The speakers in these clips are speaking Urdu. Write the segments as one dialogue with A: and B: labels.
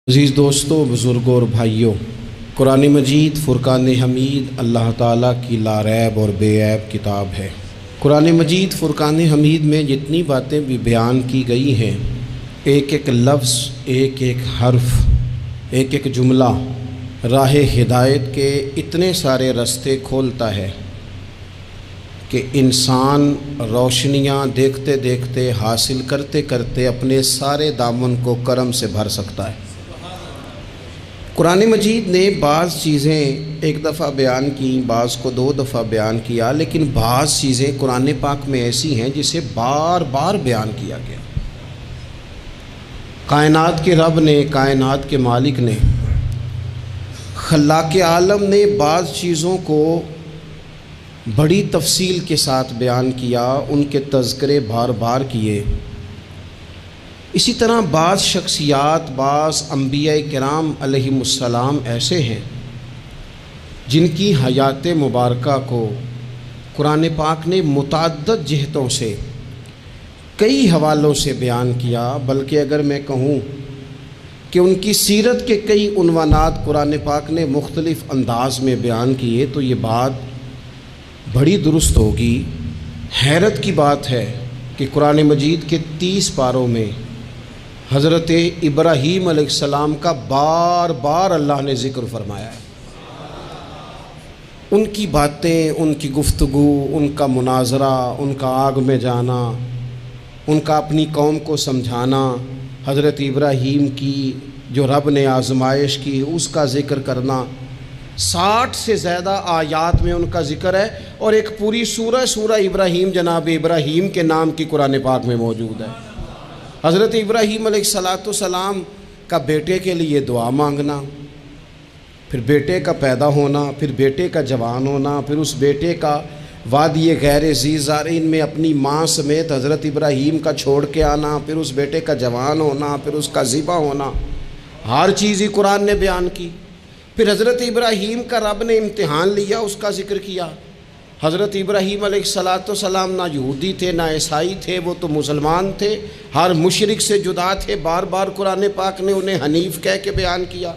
A: عزیز دوستوں، بزرگوں اور بھائیوں، قرآن مجید فرقان حمید اللہ تعالیٰ کی لاریب اور بے عیب کتاب ہے۔ قرآن مجید فرقان حمید میں جتنی باتیں بھی بیان کی گئی ہیں، ایک ایک لفظ، ایک ایک حرف، ایک ایک جملہ راہ ہدایت کے اتنے سارے راستے کھولتا ہے کہ انسان روشنیاں دیکھتے دیکھتے، حاصل کرتے کرتے اپنے سارے دامن کو کرم سے بھر سکتا ہے۔ قرآن مجید نے بعض چیزیں ایک دفعہ بیان کی، بعض کو 2 دفعہ بیان کیا، لیکن بعض چیزیں قرآن پاک میں ایسی ہیں جسے بار بار بیان کیا گیا۔ کائنات کے رب نے، کائنات کے مالک نے، خلاق عالم نے بعض چیزوں کو بڑی تفصیل کے ساتھ بیان کیا، ان کے تذکرے بار بار کیے۔ اسی طرح بعض شخصیات، بعض انبیاء کرام علیہم السلام ایسے ہیں جن کی حیات مبارکہ کو قرآن پاک نے متعدد جہتوں سے، کئی حوالوں سے بیان کیا، بلکہ اگر میں کہوں کہ ان کی سیرت کے کئی عنوانات قرآن پاک نے مختلف انداز میں بیان کیے تو یہ بات بڑی درست ہوگی۔ حیرت کی بات ہے کہ قرآن مجید کے 30 پاروں میں حضرت ابراہیم علیہ السلام کا بار بار اللہ نے ذکر فرمایا ہے۔ ان کی باتیں، ان کی گفتگو، ان کا مناظرہ، ان کا آگ میں جانا، ان کا اپنی قوم کو سمجھانا، حضرت ابراہیم کی جو رب نے آزمائش کی اس کا ذکر کرنا، 60 سے زیادہ آیات میں ان کا ذکر ہے، اور ایک پوری سورہ ابراہیم جناب ابراہیم کے نام کی قرآن پاک میں موجود ہے۔ حضرت ابراہیم علیہ السلام کا بیٹے کے لیے دعا مانگنا، پھر بیٹے کا پیدا ہونا، پھر بیٹے کا جوان ہونا، پھر اس بیٹے کا وادی غیر ذی زارعین میں اپنی ماں سمیت حضرت ابراہیم کا چھوڑ کے آنا، پھر اس بیٹے کا جوان ہونا، پھر اس کا ذبح ہونا، ہر چیز ہی قرآن نے بیان کی۔ پھر حضرت ابراہیم کا رب نے امتحان لیا، اس کا ذکر کیا۔ حضرت ابراہیم علیہ السلام نہ یہودی تھے نہ عیسائی تھے، وہ تو مسلمان تھے، ہر مشرک سے جدا تھے۔ بار بار قرآن پاک نے انہیں حنیف کہہ کے بیان کیا۔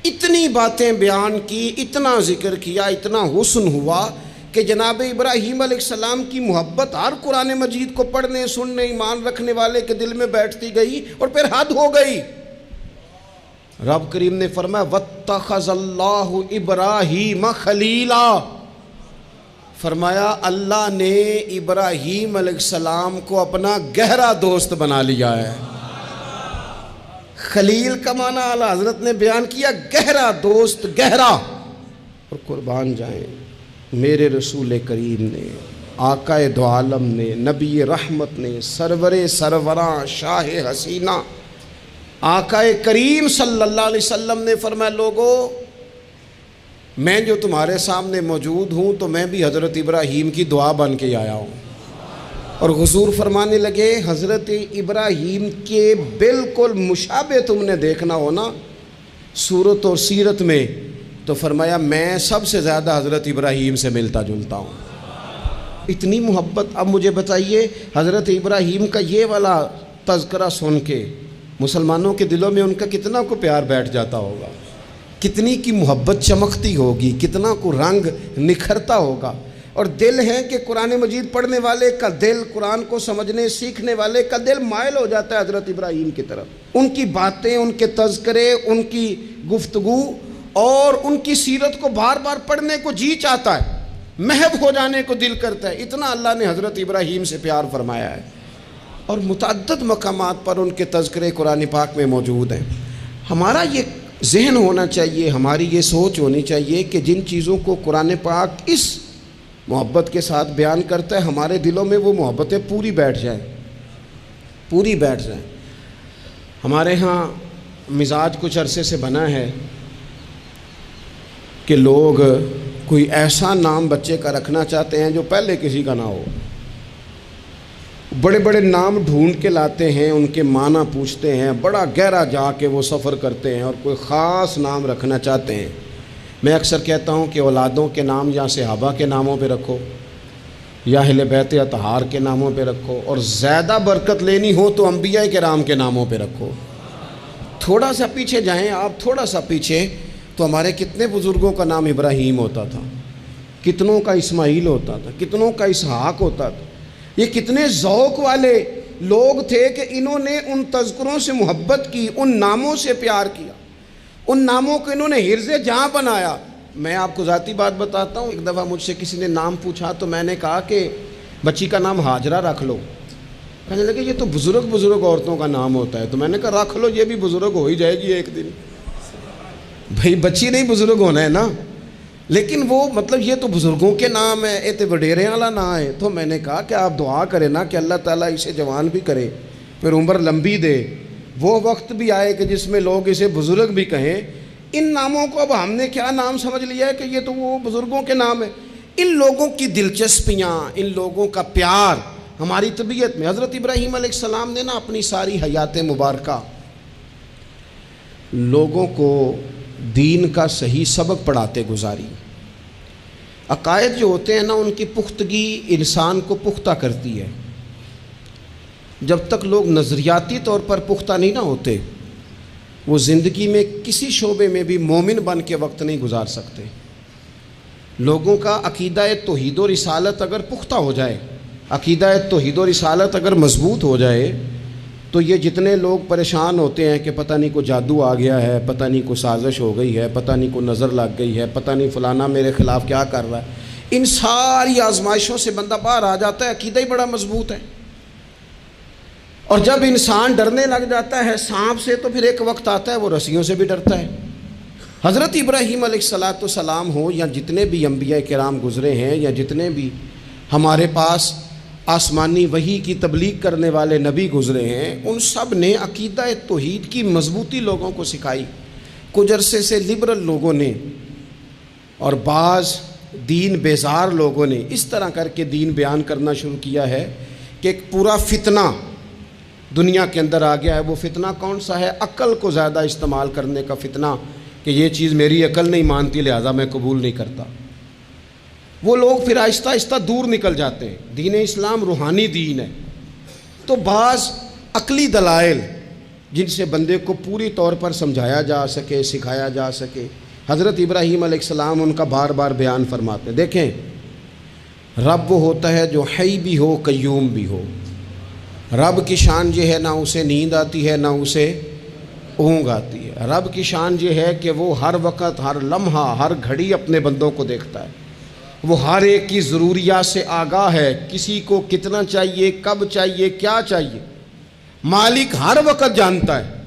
A: اتنی باتیں بیان کی، اتنا ذکر کیا، اتنا حسن ہوا کہ جناب ابراہیم علیہ السلام کی محبت ہر قرآن مجید کو پڑھنے، سننے، ایمان رکھنے والے کے دل میں بیٹھتی گئی، اور پھر حد ہو گئی۔ رب کریم نے فرمایا وَاتَّخَذَ اللَّهُ إِبْرَاهِيمَ خَلِيلًا، فرمایا اللہ نے ابراہیم علیہ السلام کو اپنا گہرا دوست بنا لیا ہے۔ خلیل کا معنی اعلیٰ حضرت نے بیان کیا، گہرا دوست، گہرا۔ اور قربان جائیں میرے رسول کریم نے، آقا دو عالم نے، نبی رحمت نے، سرور سروراں، شاہ حسینہ آقا کریم صلی اللہ علیہ وسلم نے فرمایا لوگو، میں جو تمہارے سامنے موجود ہوں تو میں بھی حضرت ابراہیم کی دعا بن کے آیا ہوں۔ اور حضور فرمانے لگے حضرت ابراہیم کے بالکل مشابہ تم نے دیکھنا ہونا صورت اور سیرت میں، تو فرمایا میں سب سے زیادہ حضرت ابراہیم سے ملتا جلتا ہوں۔ اتنی محبت۔ اب مجھے بتائیے حضرت ابراہیم کا یہ والا تذکرہ سن کے مسلمانوں کے دلوں میں ان کا کتنا کو پیار بیٹھ جاتا ہوگا، کتنی کی محبت چمکتی ہوگی، کتنا کو رنگ نکھرتا ہوگا۔ اور دل ہے کہ قرآن مجید پڑھنے والے کا دل، قرآن کو سمجھنے سیکھنے والے کا دل مائل ہو جاتا ہے حضرت ابراہیم کی طرف۔ ان کی باتیں، ان کے تذکرے، ان کی گفتگو اور ان کی سیرت کو بار بار پڑھنے کو جی چاہتا ہے، محو ہو جانے کو دل کرتا ہے۔ اتنا اللہ نے حضرت ابراہیم سے پیار فرمایا ہے، اور متعدد مقامات پر ان کے تذکرے قرآن پاک میں موجود ہیں۔ ہمارا یہ ذہن ہونا چاہیے، ہماری یہ سوچ ہونی چاہیے کہ جن چیزوں کو قرآن پاک اس محبت کے ساتھ بیان کرتا ہے، ہمارے دلوں میں وہ محبتیں پوری بیٹھ جائیں، پوری بیٹھ جائیں۔ ہمارے ہاں مزاج کچھ عرصے سے بنا ہے کہ لوگ کوئی ایسا نام بچے کا رکھنا چاہتے ہیں جو پہلے کسی کا نہ ہو، بڑے بڑے نام ڈھونڈ کے لاتے ہیں، ان کے معنی پوچھتے ہیں، بڑا گہرا جا کے وہ سفر کرتے ہیں اور کوئی خاص نام رکھنا چاہتے ہیں۔ میں اکثر کہتا ہوں کہ اولادوں کے نام یا صحابہ کے ناموں پہ رکھو، یا اہل بیت اطہار کے ناموں پہ رکھو، اور زیادہ برکت لینی ہو تو انبیاء کرام کے ناموں پہ رکھو۔ تھوڑا سا پیچھے جائیں آپ، تھوڑا سا پیچھے، تو ہمارے کتنے بزرگوں کا نام ابراہیم ہوتا تھا، کتنوں کا اسماعیل ہوتا تھا، کتنوں کا اسحاق ہوتا تھا۔ یہ کتنے ذوق والے لوگ تھے کہ انہوں نے ان تذکروں سے محبت کی، ان ناموں سے پیار کیا، ان ناموں کو انہوں نے حرز جاں بنایا۔ میں آپ کو ذاتی بات بتاتا ہوں، ایک دفعہ مجھ سے کسی نے نام پوچھا تو میں نے کہا کہ بچی کا نام ہاجرہ رکھ لو۔ کہنے لگے یہ تو بزرگ عورتوں کا نام ہوتا ہے، تو میں نے کہا رکھ لو، یہ بھی بزرگ ہو ہی جائے گی ایک دن۔ بھئی بچی نہیں بزرگ ہونا ہے نا، لیکن وہ مطلب یہ تو بزرگوں کے نام ہے، یہ تو وڈیرے والا نام ہے۔ تو میں نے کہا کہ آپ دعا کریں نا کہ اللہ تعالیٰ اسے جوان بھی کرے، پھر عمر لمبی دے، وہ وقت بھی آئے کہ جس میں لوگ اسے بزرگ بھی کہیں۔ ان ناموں کو اب ہم نے کیا نام سمجھ لیا ہے کہ یہ تو وہ بزرگوں کے نام ہیں۔ ان لوگوں کی دلچسپیاں، ان لوگوں کا پیار ہماری طبیعت میں۔ حضرت ابراہیم علیہ السلام نے نا اپنی ساری حیات مبارکہ لوگوں کو دین کا صحیح سبق پڑھاتے گزاری۔ عقائد جو ہوتے ہیں نا ان کی پختگی انسان کو پختہ کرتی ہے۔ جب تک لوگ نظریاتی طور پر پختہ نہیں نہ ہوتے، وہ زندگی میں کسی شعبے میں بھی مومن بن کے وقت نہیں گزار سکتے۔ لوگوں کا عقیدہ توحید و رسالت اگر پختہ ہو جائے، عقیدہ توحید و رسالت اگر مضبوط ہو جائے، تو یہ جتنے لوگ پریشان ہوتے ہیں کہ پتہ نہیں کوئی جادو آ گیا ہے، پتہ نہیں کوئی سازش ہو گئی ہے، پتہ نہیں کوئی نظر لگ گئی ہے، پتہ نہیں فلانا میرے خلاف کیا کر رہا ہے، ان ساری آزمائشوں سے بندہ باہر آ جاتا ہے۔ عقیدہ ہی بڑا مضبوط ہے۔ اور جب انسان ڈرنے لگ جاتا ہے سانپ سے، تو پھر ایک وقت آتا ہے وہ رسیوں سے بھی ڈرتا ہے۔ حضرت ابراہیم علیہ السلام ہو یا جتنے بھی انبیاء کرام گزرے ہیں، یا جتنے بھی ہمارے پاس آسمانی وحی کی تبلیغ کرنے والے نبی گزرے ہیں، ان سب نے عقیدہ توحید کی مضبوطی لوگوں کو سکھائی۔ کچھ عرصے سے لبرل لوگوں نے اور بعض دین بیزار لوگوں نے اس طرح کر کے دین بیان کرنا شروع کیا ہے کہ ایک پورا فتنہ دنیا کے اندر آ گیا ہے۔ وہ فتنہ کون سا ہے؟ عقل کو زیادہ استعمال کرنے کا فتنہ، کہ یہ چیز میری عقل نہیں مانتی لہذا میں قبول نہیں کرتا۔ وہ لوگ پھر آہستہ آہستہ دور نکل جاتے ہیں۔ دین اسلام روحانی دین ہے، تو بعض عقلی دلائل جن سے بندے کو پوری طور پر سمجھایا جا سکے، سکھایا جا سکے، حضرت ابراہیم علیہ السلام ان کا بار بار بیان فرماتے ہیں۔ دیکھیں، رب وہ ہوتا ہے جو حی بھی ہو قیوم بھی ہو۔ رب کی شان یہ ہے نہ اسے نیند آتی ہے نہ اسے اونگ آتی ہے۔ رب کی شان یہ ہے کہ وہ ہر وقت، ہر لمحہ، ہر گھڑی اپنے بندوں کو دیکھتا ہے۔ وہ ہر ایک کی ضروریات سے آگاہ ہے، کسی کو کتنا چاہیے، کب چاہیے، کیا چاہیے، مالک ہر وقت جانتا ہے۔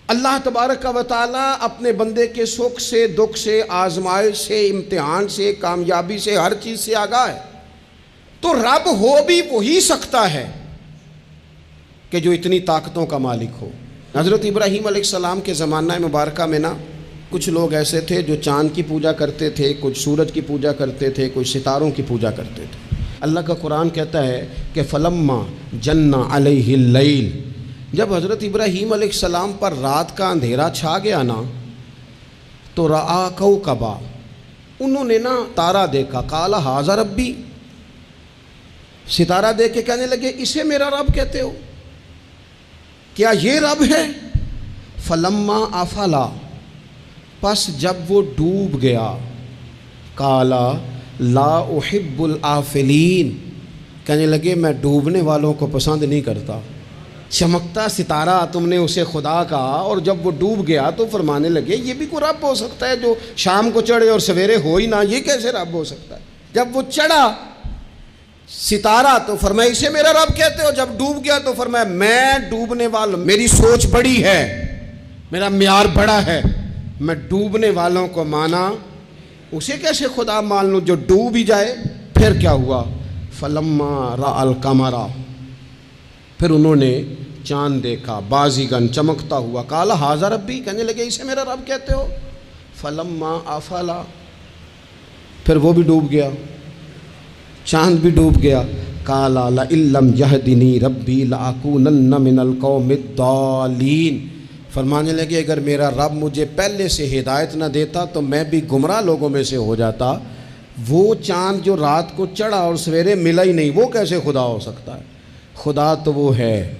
A: اللہ تبارک و تعالیٰ اپنے بندے کے سکھ سے، دکھ سے، آزمائش سے، امتحان سے، کامیابی سے، ہر چیز سے آگاہ ہے۔ تو رب ہو بھی وہی سکتا ہے کہ جو اتنی طاقتوں کا مالک ہو۔ حضرت ابراہیم علیہ السلام کے زمانہ مبارکہ میں نا کچھ لوگ ایسے تھے جو چاند کی پوجا کرتے تھے، کچھ سورج کی پوجا کرتے تھے، کچھ ستاروں کی پوجا کرتے تھے۔ اللہ کا قرآن کہتا ہے کہ فلما جن علیہ اللیل، جب حضرت ابراہیم علیہ السلام پر رات کا اندھیرا چھا گیا نا، تو رآ کوکبا، انہوں نے نا تارا دیکھا، قال ھذا ربی، ستارہ دیکھ کے کہنے لگے اسے میرا رب کہتے ہو؟ کیا یہ رب ہے؟ فلما افلا، پس جب وہ ڈوب گیا، قالا لا احب الآفلین، کہنے لگے میں ڈوبنے والوں کو پسند نہیں کرتا۔ چمکتا ستارہ تم نے اسے خدا کہا، اور جب وہ ڈوب گیا تو فرمانے لگے یہ بھی کوئی رب ہو سکتا ہے جو شام کو چڑھے اور سویرے ہو ہی نہ، یہ کیسے رب ہو سکتا ہے؟ جب وہ چڑھا ستارہ تو فرمایا اسے میرا رب کہتے ہو، جب ڈوب گیا تو فرمایا میں ڈوبنے والا، میری سوچ بڑی ہے، میرا معیار بڑا ہے، میں ڈوبنے والوں کو مانا، اسے کیسے خدا مان لوں جو ڈوب ہی جائے؟ پھر کیا ہوا؟ فلما رأى القمر، پھر انہوں نے چاند دیکھا، بازیگن چمکتا ہوا، قال ھذا ربی، کہنے لگے اسے میرا رب کہتے ہو؟ فلما افلا، پھر وہ بھی ڈوب گیا، چاند بھی ڈوب گیا، قال لئن لم یہدنی ربی لأکونن من القوم الضالین، فرمانے لگے اگر میرا رب مجھے پہلے سے ہدایت نہ دیتا تو میں بھی گمراہ لوگوں میں سے ہو جاتا۔ وہ چاند جو رات کو چڑھا اور سویرے ملا ہی نہیں، وہ کیسے خدا ہو سکتا ہے؟ خدا تو وہ ہے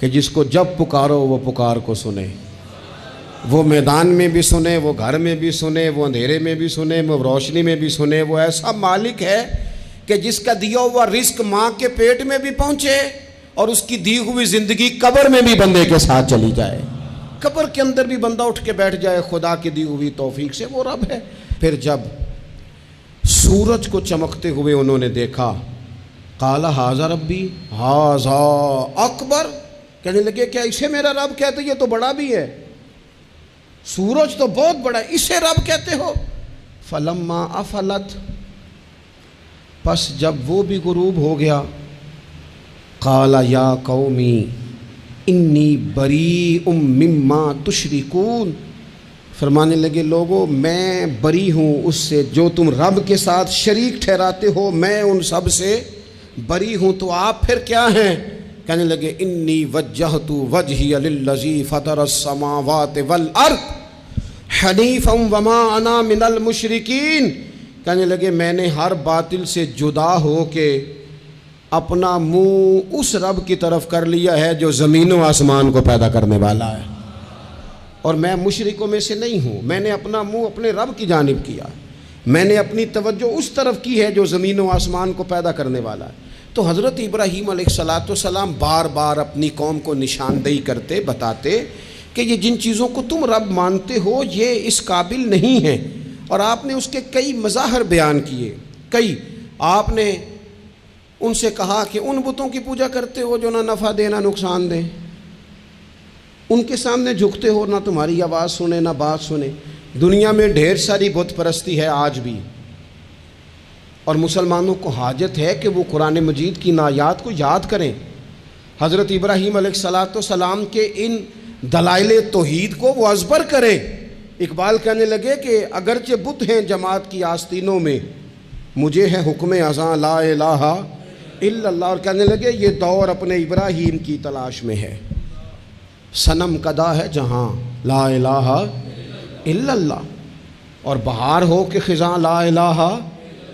A: کہ جس کو جب پکارو وہ پکار کو سنے، وہ میدان میں بھی سنے، وہ گھر میں بھی سنے، وہ اندھیرے میں بھی سنے، وہ روشنی میں بھی سنے۔ وہ ایسا مالک ہے کہ جس کا دیا ہوا رزق ماں کے پیٹ میں بھی پہنچے اور اس کی دی ہوئی زندگی قبر میں بھی بندے کے ساتھ چلی جائے، قبر کے اندر بھی بندہ اٹھ کے بیٹھ جائے خدا کی دی ہوئی توفیق سے، وہ رب ہے۔ پھر جب سورج کو چمکتے ہوئے انہوں نے دیکھا، قال ھذا ربی ھذا اکبر، کہنے لگے کیا اسے میرا رب کہتے؟ یہ تو بڑا بھی ہے، سورج تو بہت بڑا ہے، اسے رب کہتے ہو؟ فلما افلت، پس جب وہ بھی غروب ہو گیا، قال یا قومی انی بریء مما تشرکون، فرمانے لگے لوگو میں بری ہوں اس سے جو تم رب کے ساتھ شریک ٹھہراتے ہو، میں ان سب سے بری ہوں۔ تو آپ پھر کیا ہیں؟ کہنے لگے انی وجہت وجہی للذی فطر السماوات والارض حنیفا وما انا من المشرکین، کہنے لگے میں نے ہر باطل سے جدا ہو کے اپنا منہ اس رب کی طرف کر لیا ہے جو زمین و آسمان کو پیدا کرنے والا ہے، اور میں مشرکوں میں سے نہیں ہوں۔ میں نے اپنا منہ اپنے رب کی جانب کیا، میں نے اپنی توجہ اس طرف کی ہے جو زمین و آسمان کو پیدا کرنے والا ہے۔ تو حضرت ابراہیم علیہ السلام بار بار اپنی قوم کو نشاندہی کرتے، بتاتے کہ یہ جن چیزوں کو تم رب مانتے ہو یہ اس قابل نہیں ہیں، اور آپ نے اس کے کئی مظاہر بیان کیے۔ کئی آپ نے ان سے کہا کہ ان بتوں کی پوجا کرتے ہو جو نہ نفع دے نہ نقصان دے، ان کے سامنے جھکتے ہو، نہ تمہاری آواز سنے نہ بات سنے۔ دنیا میں ڈھیر ساری بت پرستی ہے آج بھی، اور مسلمانوں کو حاجت ہے کہ وہ قرآن مجید کی آیات کو یاد کریں، حضرت ابراہیم علیہ السلام کے ان دلائل توحید کو وہ ازبر کریں۔ اقبال کہنے لگے کہ اگرچہ بت ہیں جماعت کی آستینوں میں، مجھے ہے حکم اذاں لا الہ الا اللہ، اور کہنے لگے یہ دور اپنے ابراہیم کی تلاش میں ہے، صنم کدا ہے جہاں لا الہ الا اللہ، اور بہار ہو کہ خزاں لا الہ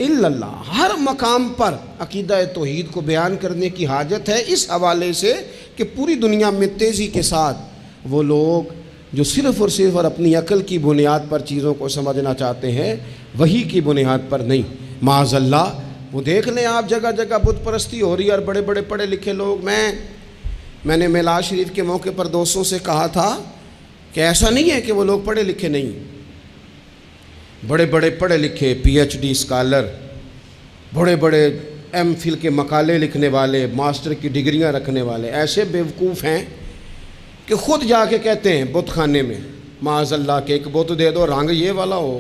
A: الا اللہ۔ ہر مقام پر عقیدہ توحید کو بیان کرنے کی حاجت ہے، اس حوالے سے کہ پوری دنیا میں تیزی کے ساتھ وہ لوگ جو صرف اور صرف اور اپنی عقل کی بنیاد پر چیزوں کو سمجھنا چاہتے ہیں، وہی کی بنیاد پر نہیں، معاذ اللہ۔ وہ دیکھ لیں آپ جگہ جگہ بت پرستی ہو رہی ہے، اور بڑے بڑے پڑھے لکھے لوگ، میں نے میلاد شریف کے موقع پر دوستوں سے کہا تھا کہ ایسا نہیں ہے کہ وہ لوگ پڑھے لکھے نہیں، بڑے بڑے پڑھے لکھے پی ایچ ڈی اسکالر، بڑے بڑے ایم فل کے مقالے لکھنے والے، ماسٹر کی ڈگریاں رکھنے والے ایسے بیوقوف ہیں کہ خود جا کے کہتے ہیں بت خانے میں معاذ اللہ کہ ایک بت دے دو، رنگ یہ والا ہو،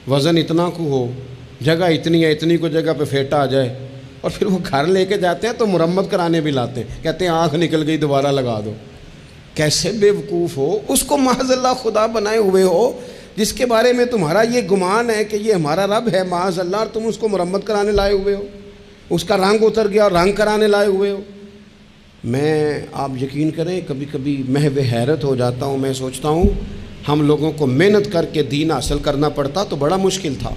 A: وزن اتنا کو ہو، جگہ اتنی ہے، اتنی کو جگہ پہ پھیٹا آ جائے، اور پھر وہ گھر لے کے جاتے ہیں تو مرمت کرانے بھی لاتے ہیں، کہتے ہیں آنکھ نکل گئی دوبارہ لگا دو۔ کیسے بیوقوف ہو، اس کو معاذ اللہ خدا بنائے ہوئے ہو جس کے بارے میں تمہارا یہ گمان ہے کہ یہ ہمارا رب ہے معاذ اللہ، اور تم اس کو مرمت کرانے لائے ہوئے ہو، اس کا رنگ اتر گیا اور رنگ کرانے لائے ہوئے ہو۔ میں آپ یقین کریں کبھی کبھی محو حیرت ہو جاتا ہوں، میں سوچتا ہوں ہم لوگوں کو محنت کر کے دین حاصل کرنا پڑتا تو بڑا مشکل تھا۔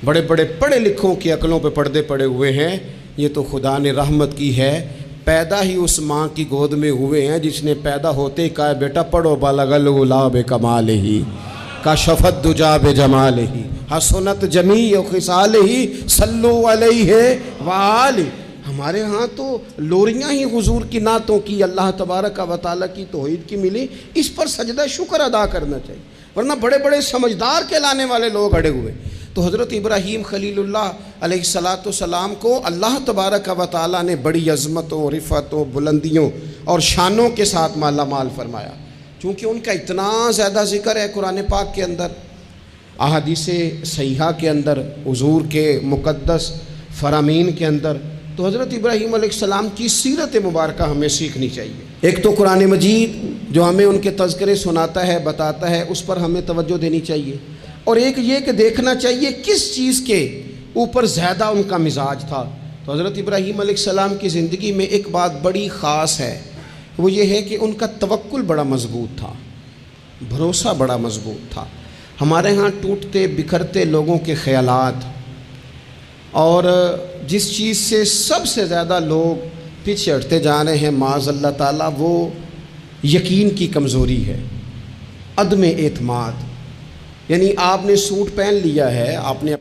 A: بڑے بڑے پڑھے لکھوں کی عقلوں پہ پردے پڑے ہوئے ہیں، یہ تو خدا نے رحمت کی ہے، پیدا ہی اس ماں کی گود میں ہوئے ہیں جس نے پیدا ہوتے ہی کہا بیٹا پڑھو بالغ الغلا بکمالہ کشفت دجا بجمالہ حسنت جمیع خصالہ صلو علیہ وآلہ۔ ہمارے ہاں تو لوریاں ہی حضور کی نعتوں کی، اللہ تبارک و تعالیٰ کی توحید کی ملی، اس پر سجدہ شکر ادا کرنا چاہیے، ورنہ بڑے بڑے سمجھدار کہلانے والے لوگ اڑے ہوئے۔ تو حضرت ابراہیم خلیل اللہ علیہ السلام کو اللہ تبارک و تعالیٰ نے بڑی عظمتوں، رفعتوں، بلندیوں اور شانوں کے ساتھ مالا مال فرمایا، چونکہ ان کا اتنا زیادہ ذکر ہے قرآن پاک کے اندر، احادیث صحیحہ کے اندر، حضور کے مقدس فرامین کے اندر۔ تو حضرت ابراہیم علیہ السلام کی سیرت مبارکہ ہمیں سیکھنی چاہیے۔ ایک تو قرآن مجید جو ہمیں ان کے تذکرے سناتا ہے، بتاتا ہے، اس پر ہمیں توجہ دینی چاہیے، اور ایک یہ کہ دیکھنا چاہیے کس چیز کے اوپر زیادہ ان کا مزاج تھا۔ تو حضرت ابراہیم علیہ السلام کی زندگی میں ایک بات بڑی خاص ہے، وہ یہ ہے کہ ان کا توکل بڑا مضبوط تھا، بھروسہ بڑا مضبوط تھا۔ ہمارے ہاں ٹوٹتے بکھرتے لوگوں کے خیالات، اور جس چیز سے سب سے زیادہ لوگ پیچھے ہٹتے جا رہے ہیں معاذ اللہ تعالیٰ، وہ یقین کی کمزوری ہے، عدم اعتماد. یعنی آپ نے سوٹ پہن لیا ہے، آپ نے